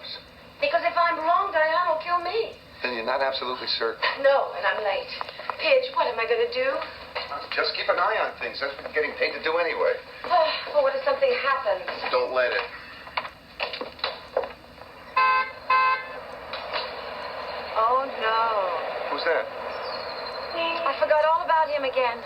Powers? Because if I'm wrong, Diane will kill me. Then you're not absolutely certain. No, and I'm late. Pidge, what am I going to do? Just keep an eye on things. That's what you're getting paid to do anyway. Oh, what if something happens? Don't let it. Oh, no. Who's that? I forgot all about him again.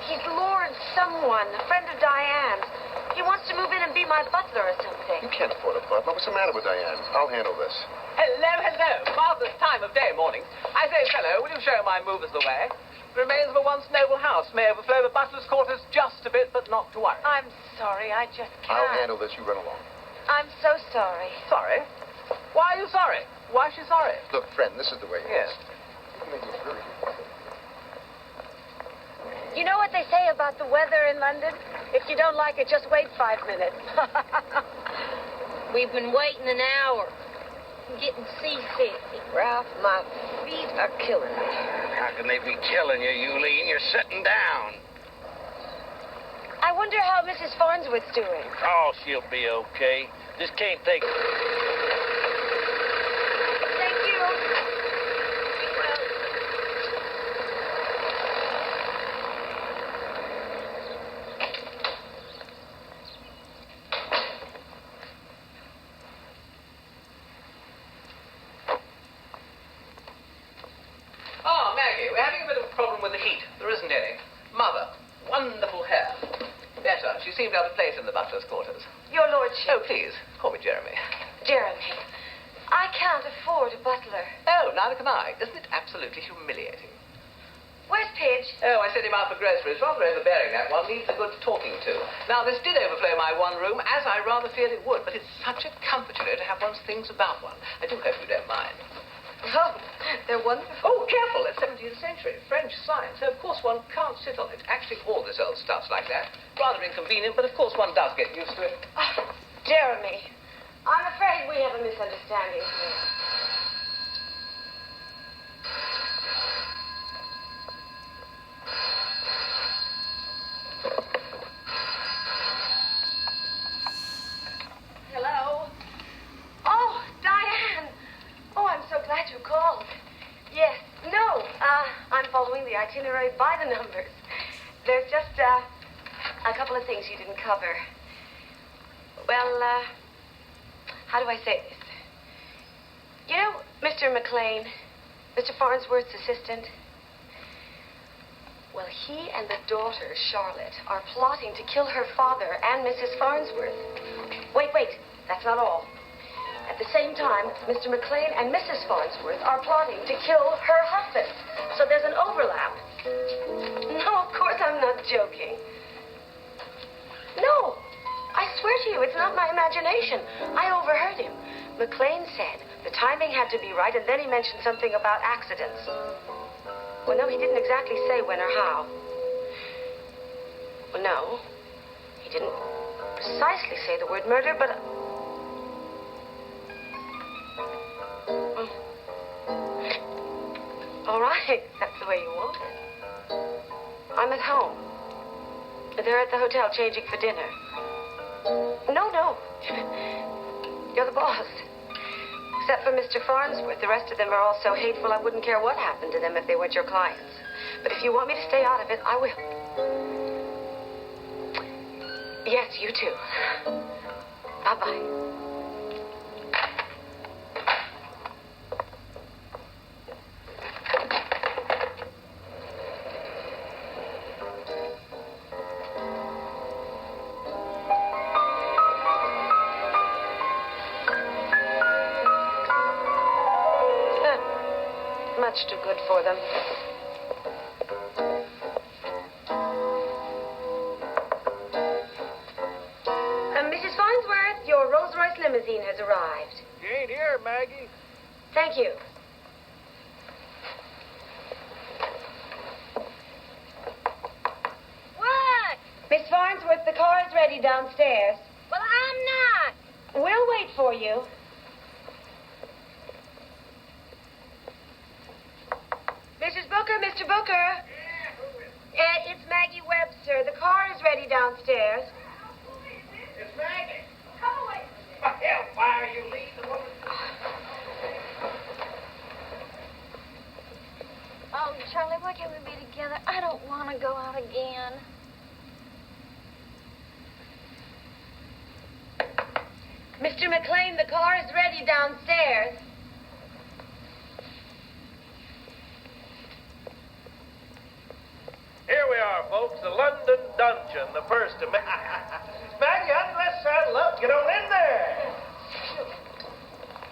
He's Lord someone, a friend of Diane's. He wants to move in and be my butler or something. You can't afford a butler. What's the matter with Diane? I'll handle this. Hello, hello. Marvelous time of day, morning. I say, fellow, will you show my movers the way? The remains of a once noble house may overflow the butler's quarters just a bit, but not to worry. I'm sorry, I just can't. I'll handle this. You run along. I'm so sorry. Sorry? Why are you sorry? Why is she sorry? Look, friend, this is the way it Yes. is. You make me very... You know what they say about the weather in London? If you don't like it, just wait 5 minutes. We've been waiting an hour. I'm getting seasick. Ralph, my feet are killing me. How can they be killing you, Yuleen? You're sitting down. I wonder how Mrs. Farnsworth's doing. Oh, she'll be okay. This can't take... Thank you. Oh, Maggie, we're having a bit of a problem with the heat. There isn't any. Mother, wonderful hair. Better. She seemed out of place in the butler's quarters. Your lordship. Oh, please, call me Jeremy. Jeremy, I can't afford a butler. Oh, neither can I. Isn't it absolutely humiliating? Where's Pidge? Oh, I sent him out for groceries. Rather overbearing, that one. Needs a good talking to. Now, this did overflow my one room, as I rather feared it would, but it's such a comfort, you know, to have one's things about one. I do hope you don't mind. Oh, they're wonderful. Oh, careful. It's 17th century. French science. So, of course, one can't sit on it. Actually, all this old stuff's like that. Rather inconvenient, but of course one does get used to it. Oh, Jeremy, I'm afraid we have a misunderstanding here. Hello? Oh, Diane. Oh, I'm so glad you called. Yes. No, I'm following the itinerary by the numbers. There's just, a couple of things you didn't cover. Well, how do I say this? You know, Mr. McLean, Mr. Farnsworth's assistant? Well, he and the daughter, Charlotte, are plotting to kill her father and Mrs. Farnsworth. Wait, that's not all. At the same time, Mr. McLean and Mrs. Farnsworth are plotting to kill her husband. So there's an overlap. No, of course I'm not joking. No, I swear to you, it's not my imagination. I overheard him. McLean said the timing had to be right, and then he mentioned something about accidents. Well, no, he didn't exactly say when or how. Well, no, he didn't precisely say the word murder, but... All right, that's the way you want it. I'm at home. They're at the hotel changing for dinner. No. You're the boss. Except for Mr. Farnsworth. The rest of them are all so hateful I wouldn't care what happened to them if they weren't your clients. But if you want me to stay out of it, I will. Yes, you too. Bye-bye. Much too good for them. Mrs. Farnsworth, your Rolls-Royce limousine has arrived. You ain't here, Maggie. Thank you. What? Miss Farnsworth, the car is ready downstairs. Well, I'm not. We'll wait for you. Mrs. Booker, Mr. Booker. Yeah, who is it? It's Maggie Webster. The car is ready downstairs. It's Maggie. Come away. Hellfire, you leave the woman. don't want to go out again. Mr. McLean, the car is ready downstairs. Here we are, folks, the London Dungeon, the first of many. Maggie, honey, let's saddle up. Get on in there.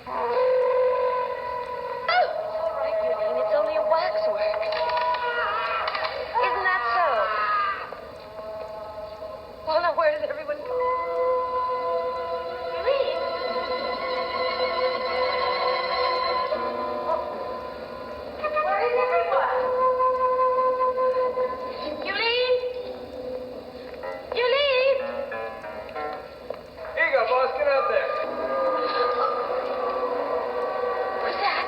Oh, it's all right, Eugene. It's only a waxwork. Isn't that so? Well, now, where does everyone go? Eugene? Oh. Where is everyone? Eugene? Eugene? Here you go, boss. Get out there. What's that?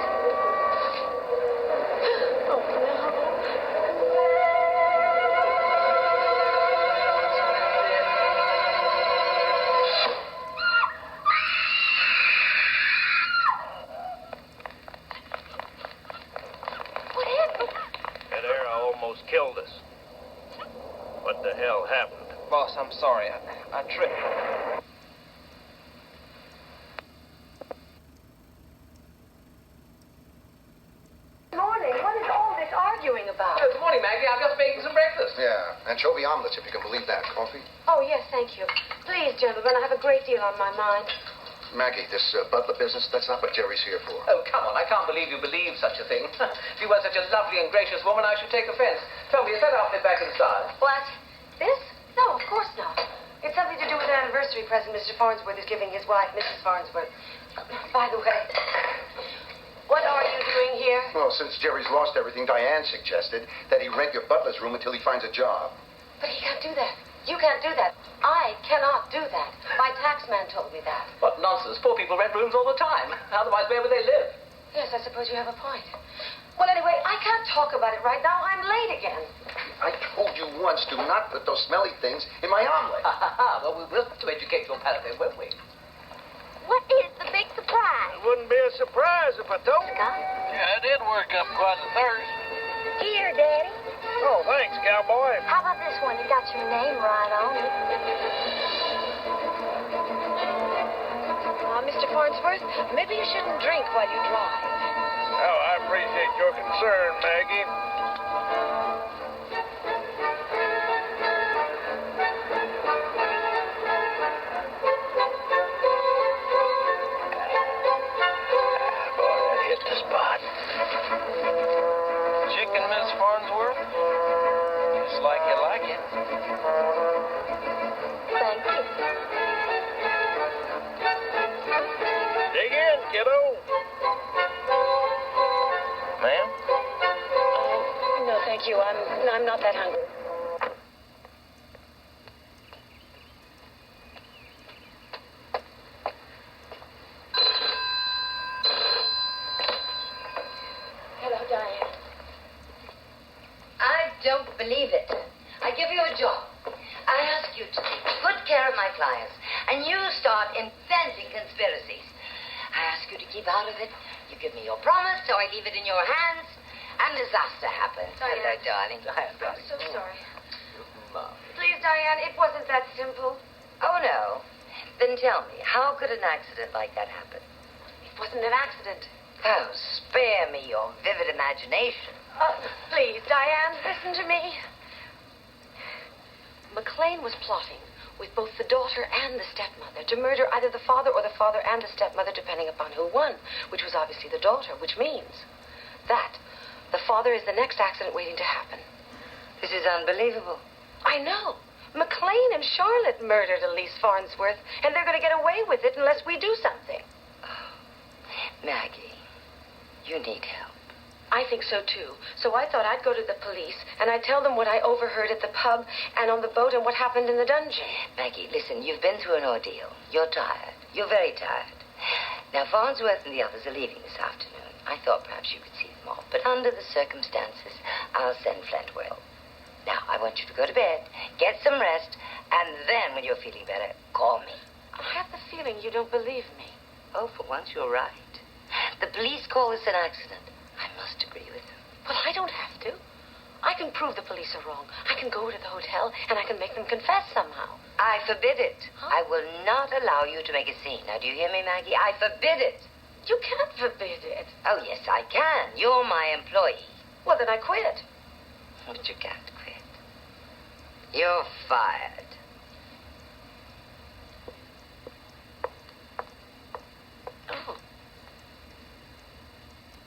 Oh, no. What happened? That air almost killed us. What the hell happened? Boss, I'm sorry. I tripped. Good morning. What is all this arguing about? Good morning, Maggie. I'm just making some breakfast. Yeah, anchovy omelets, if you can believe that. Coffee? Oh, yes, thank you. Please, gentlemen, I have a great deal on my mind. Maggie, this butler business, that's not what Jerry's here for. Oh, come on. I can't believe you believe such a thing. If you were such a lovely and gracious woman, I should take offense. Tell me, is that outfit back in style? What? This? No, of course not. It's something to do with an anniversary present Mr. Farnsworth is giving his wife, Mrs. Farnsworth. By the way, what are you doing here? Well, since Jerry's lost everything, Diane suggested that he rent your butler's room until he finds a job. But he can't do that. You can't do that. I cannot do that. My taxman told me that. What nonsense. Poor people rent rooms all the time. Otherwise, where would they live? Yes, I suppose you have a point. Well, anyway, I can't talk about it right now. I'm late again. I told you once, do not put those smelly things in my omelet. Well, we will have to educate your palate then, won't we? What is the big surprise? It wouldn't be a surprise if I told you. Yeah, it did work up quite a thirst. Here, Daddy. Oh, thanks, cowboy. How about this one? It got your name right on it. Mr. Farnsworth, maybe you shouldn't drink while you drive. Oh, I appreciate your concern, Maggie. Boy, that hit the spot. Chicken, Miss Farnsworth? Just like you like it. Thank you. Dig in, kiddo. Ma'am? No, thank you. I'm not that hungry. Hello, Diane. I don't believe it. I give you a job. I ask you to take good care of my clients, and you start inventing conspiracies. I ask you to keep out of it. You give me your promise, so I leave it in your hands, and disaster happens. Diane. Hello, darling. Diane, I'm darling. so sorry. Mom. Please, Diane, it wasn't that simple. Oh, no? Then tell me, how could an accident like that happen? It wasn't an accident. Oh, spare me your vivid imagination. Please, Diane, listen to me. McLean was plotting with both the daughter and the stepmother to murder either the father or the father and the stepmother, depending upon who won, which was obviously the daughter, which means that the father is the next accident waiting to happen. This is unbelievable. I know. McLean and Charlotte murdered Elise Farnsworth, and they're going to get away with it unless we do something. Maggie, you need help. I think so, too. So I thought I'd go to the police, and I'd tell them what I overheard at the pub and on the boat and what happened in the dungeon. Maggie, listen, you've been through an ordeal. You're tired. You're very tired. Now, Farnsworth and the others are leaving this afternoon. I thought perhaps you could see them off, but under the circumstances, I'll send Flintwell. Now, I want you to go to bed, get some rest, and then when you're feeling better, call me. I have the feeling you don't believe me. Oh, for once you're right. The police call this an accident. I must agree with them. Well, I don't have to. I can prove the police are wrong. I can go to the hotel, and I can make them confess somehow. I forbid it. Huh? I will not allow you to make a scene. Now, do you hear me, Maggie? I forbid it. You can't forbid it. Oh, yes, I can. You're my employee. Well, then I quit. But you can't quit. You're fired.